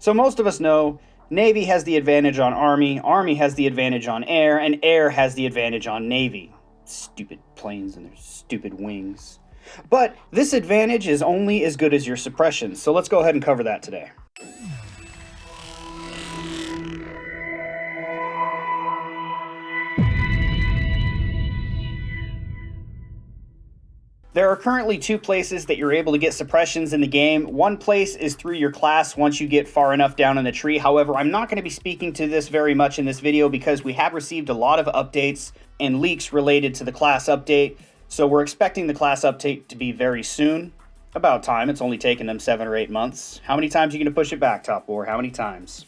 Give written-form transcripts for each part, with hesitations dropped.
So most of us know Navy has the advantage on Army, Army has the advantage on Air, and Air has the advantage on Navy. Stupid planes and their stupid wings. But this advantage is only as good as your suppressions, so let's go ahead and cover that today. There are currently two places that you're able to get suppressions in the game. One place is through your class once you get far enough down in the tree. However, I'm not going to be speaking to this very much in this video because we have received a lot of updates and leaks related to the class update. So we're expecting the class update to be very soon. About time. It's only taken them 7 or 8 months. How many times are you going to push it back, Top War? How many times?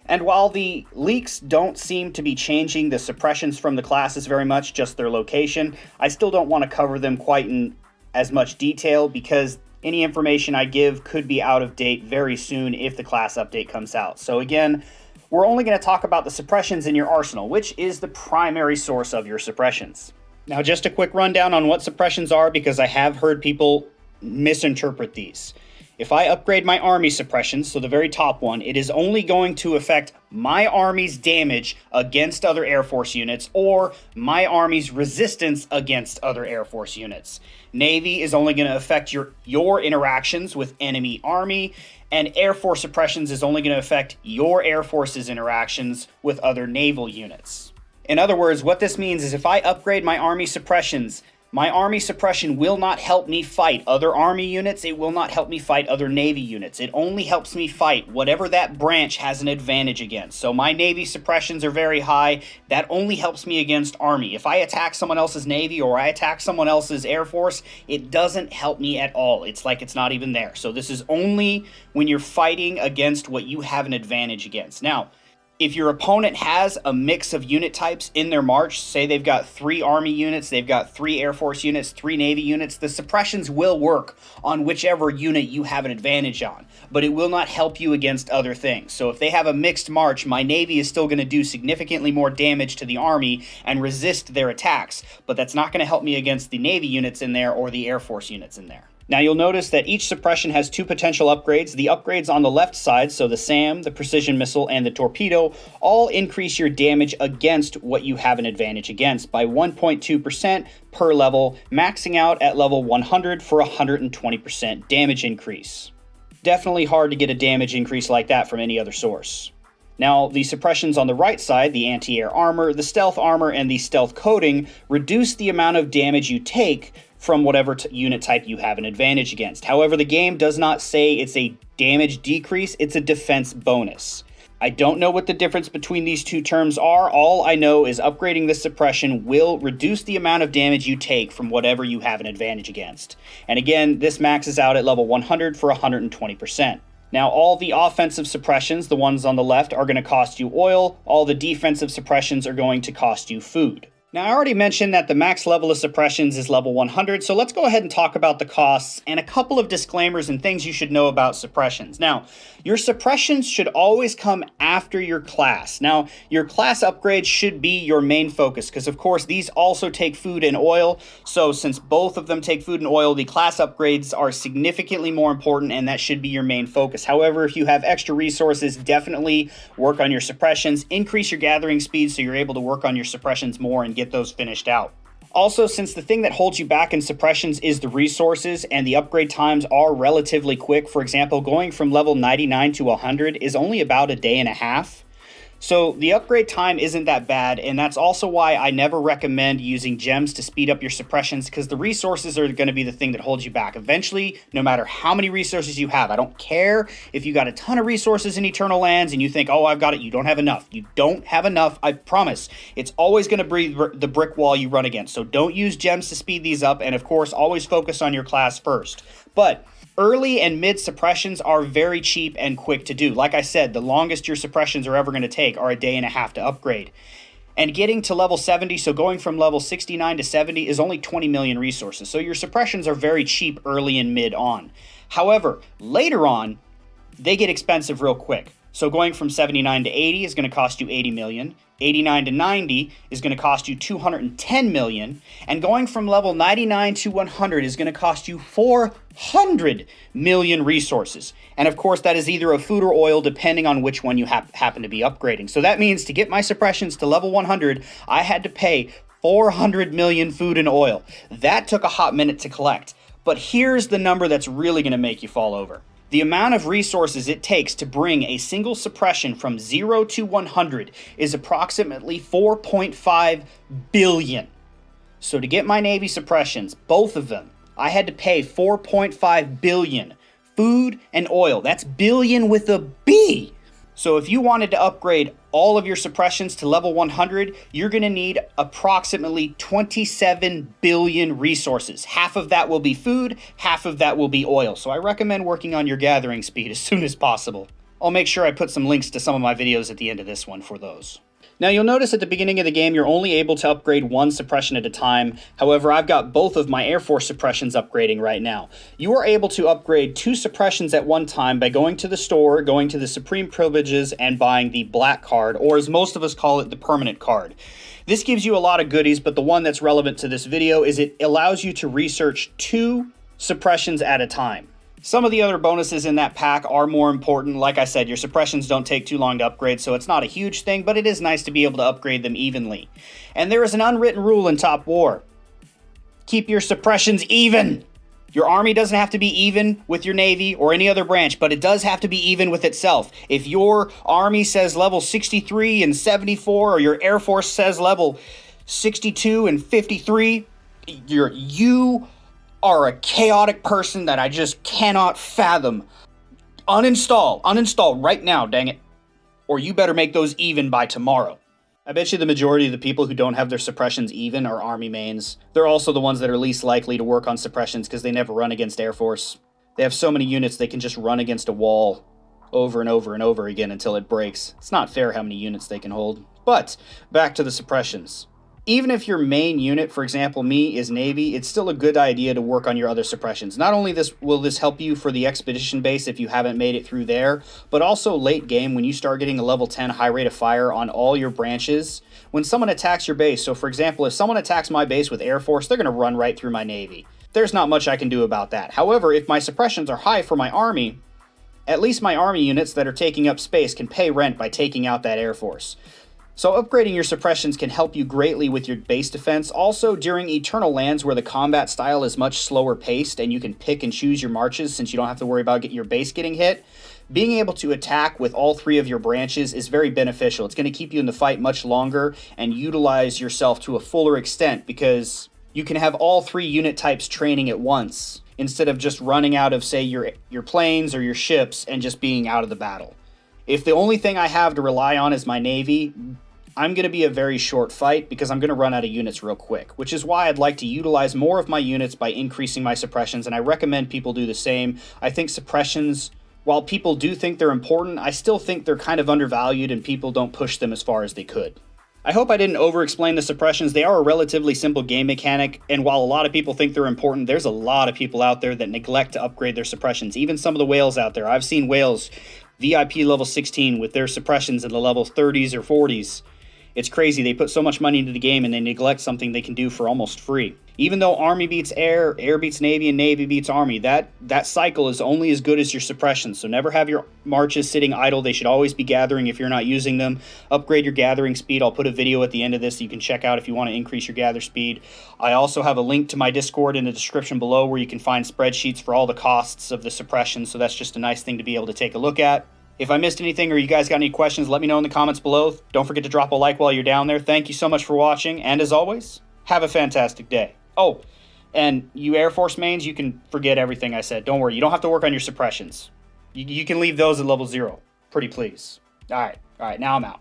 And while the leaks don't seem to be changing the suppressions from the classes very much, just their location, I still don't want to cover them quite in as much detail because any information I give could be out of date very soon if the class update comes out. So again, we're only going to talk about the suppressions in your arsenal, which is the primary source of your suppressions. Now, just a quick rundown on what suppressions are because I have heard people misinterpret these. If I upgrade my Army suppressions, so the very top one, it is only going to affect my Army's damage against other Air Force units or my Army's resistance against other Air Force units. Navy is only going to affect your interactions with enemy Army, and Air Force suppressions is only going to affect your Air Force's interactions with other naval units. In other words, what this means is if I upgrade my Army suppressions, my Army suppression will not help me fight other Army units. It will not help me fight other Navy units. It only helps me fight whatever that branch has an advantage against. So my Navy suppressions are very high. That only helps me against Army. If I attack someone else's Navy or I attack someone else's Air Force, it doesn't help me at all. It's like it's not even there. So this is only when you're fighting against what you have an advantage against. Now, if your opponent has a mix of unit types in their march, say they've got 3 Army units, they've got 3 Air Force units, 3 Navy units, the suppressions will work on whichever unit you have an advantage on, but it will not help you against other things. So if they have a mixed march, my Navy is still going to do significantly more damage to the Army and resist their attacks, but that's not going to help me against the Navy units in there or the Air Force units in there. Now you'll notice that each suppression has 2 potential upgrades. The upgrades on the left side, so the SAM, the precision missile, and the torpedo, all increase your damage against what you have an advantage against by 1.2% per level, maxing out at level 100 for 120% damage increase. Definitely hard to get a damage increase like that from any other source. Now, the suppressions on the right side, the anti-air armor, the stealth armor, and the stealth coating, reduce the amount of damage you take from whatever unit type you have an advantage against. However, the game does not say it's a damage decrease, it's a defense bonus. I don't know what the difference between these two terms are. All I know is upgrading this suppression will reduce the amount of damage you take from whatever you have an advantage against. And again, this maxes out at level 100 for 120%. Now, all the offensive suppressions, the ones on the left, are going to cost you oil. All the defensive suppressions are going to cost you food. Now, I already mentioned that the max level of suppressions is level 100, so let's go ahead and talk about the costs and a couple of disclaimers and things you should know about suppressions. Now, your suppressions should always come after your class. Now, your class upgrades should be your main focus because, of course, these also take food and oil. So since both of them take food and oil, the class upgrades are significantly more important, and that should be your main focus. However, if you have extra resources, definitely work on your suppressions. Increase your gathering speed so you're able to work on your suppressions more and get those finished out. Also, since the thing that holds you back in suppressions is the resources and the upgrade times are relatively quick, for example, going from level 99 to 100 is only about a day and a half. So the upgrade time isn't that bad, and that's also why I never recommend using gems to speed up your suppressions, because the resources are going to be the thing that holds you back. Eventually, no matter how many resources you have, I don't care if you got a ton of resources in Eternal Lands and you think, oh, I've got it, you don't have enough. You don't have enough, I promise. It's always going to be the brick wall you run against, so don't use gems to speed these up, and of course, always focus on your class first. But early and mid suppressions are very cheap and quick to do. Like I said, the longest your suppressions are ever going to take are a day and a half to upgrade. And getting to level 70, so going from level 69 to 70 is only 20 million resources. So your suppressions are very cheap early and mid on. However, later on, they get expensive real quick. So going from 79 to 80 is going to cost you 80 million. 89 to 90 is going to cost you 210 million. And going from level 99 to 100 is going to cost you 400 million resources. And of course, that is either a food or oil, depending on which one you happen to be upgrading. So that means to get my suppressions to level 100, I had to pay 400 million food and oil. That took a hot minute to collect. But here's the number that's really going to make you fall over. The amount of resources it takes to bring a single suppression from 0 to 100 is approximately 4.5 billion. So to get my Navy suppressions, both of them, I had to pay 4.5 billion. Food and oil. That's billion with a B. So if you wanted to upgrade all of your suppressions to level 100, you're going to need approximately 27 billion resources. Half of that will be food, half of that will be oil. So I recommend working on your gathering speed as soon as possible. I'll make sure I put some links to some of my videos at the end of this one for those. Now you'll notice at the beginning of the game you're only able to upgrade one suppression at a time. However, I've got both of my Air Force suppressions upgrading right now. You are able to upgrade 2 suppressions at one time by going to the store, going to the Supreme Privileges, and buying the black card, or as most of us call it, the permanent card. This gives you a lot of goodies, but the one that's relevant to this video is it allows you to research 2 suppressions at a time. Some of the other bonuses in that pack are more important. Like I said, your suppressions don't take too long to upgrade, so it's not a huge thing, but it is nice to be able to upgrade them evenly. And there is an unwritten rule in Top War. Keep your suppressions even. Your army doesn't have to be even with your Navy or any other branch, but it does have to be even with itself. If your army says level 63 and 74, or your Air Force says level 62 and 53, you are a chaotic person that I just cannot fathom. Uninstall right now, dang it. Or you better make those even by tomorrow. I bet you the majority of the people who don't have their suppressions even are Army mains. They're also the ones that are least likely to work on suppressions because they never run against Air Force. They have so many units they can just run against a wall over and over and over again until it breaks. It's not fair how many units they can hold. But back to the suppressions. Even if your main unit, for example me, is Navy, it's still a good idea to work on your other suppressions. Not only will this help you for the expedition base if you haven't made it through there, but also late game when you start getting a level 10 high rate of fire on all your branches. When someone attacks your base, so for example, if someone attacks my base with Air Force, they're going to run right through my Navy. There's not much I can do about that. However, if my suppressions are high for my army, at least my army units that are taking up space can pay rent by taking out that Air Force. So upgrading your suppressions can help you greatly with your base defense. Also, during Eternal Lands, where the combat style is much slower paced and you can pick and choose your marches since you don't have to worry about your base getting hit, being able to attack with all 3 of your branches is very beneficial. It's going to keep you in the fight much longer and utilize yourself to a fuller extent because you can have all 3 unit types training at once instead of just running out of, say, your planes or your ships and just being out of the battle. If the only thing I have to rely on is my Navy, I'm going to be a very short fight because I'm going to run out of units real quick, which is why I'd like to utilize more of my units by increasing my suppressions, and I recommend people do the same. I think suppressions, while people do think they're important, I still think they're kind of undervalued and people don't push them as far as they could. I hope I didn't over-explain the suppressions. They are a relatively simple game mechanic, and while a lot of people think they're important, there's a lot of people out there that neglect to upgrade their suppressions. Even some of the whales out there. I've seen whales VIP level 16 with their suppressions in the level 30s or 40s. It's crazy. They put so much money into the game and they neglect something they can do for almost free. Even though Army beats Air, Air beats Navy, and Navy beats Army, that cycle is only as good as your suppressions. So never have your marches sitting idle. They should always be gathering if you're not using them. Upgrade your gathering speed. I'll put a video at the end of this that you can check out if you want to increase your gather speed. I also have a link to my Discord in the description below where you can find spreadsheets for all the costs of the suppressions. So that's just a nice thing to be able to take a look at. If I missed anything or you guys got any questions, let me know in the comments below. Don't forget to drop a like while you're down there. Thank you so much for watching, and as always, have a fantastic day. Oh, and you Air Force mains, you can forget everything I said. Don't worry, you don't have to work on your suppressions. You can leave those at level 0. Pretty please. All right, now I'm out.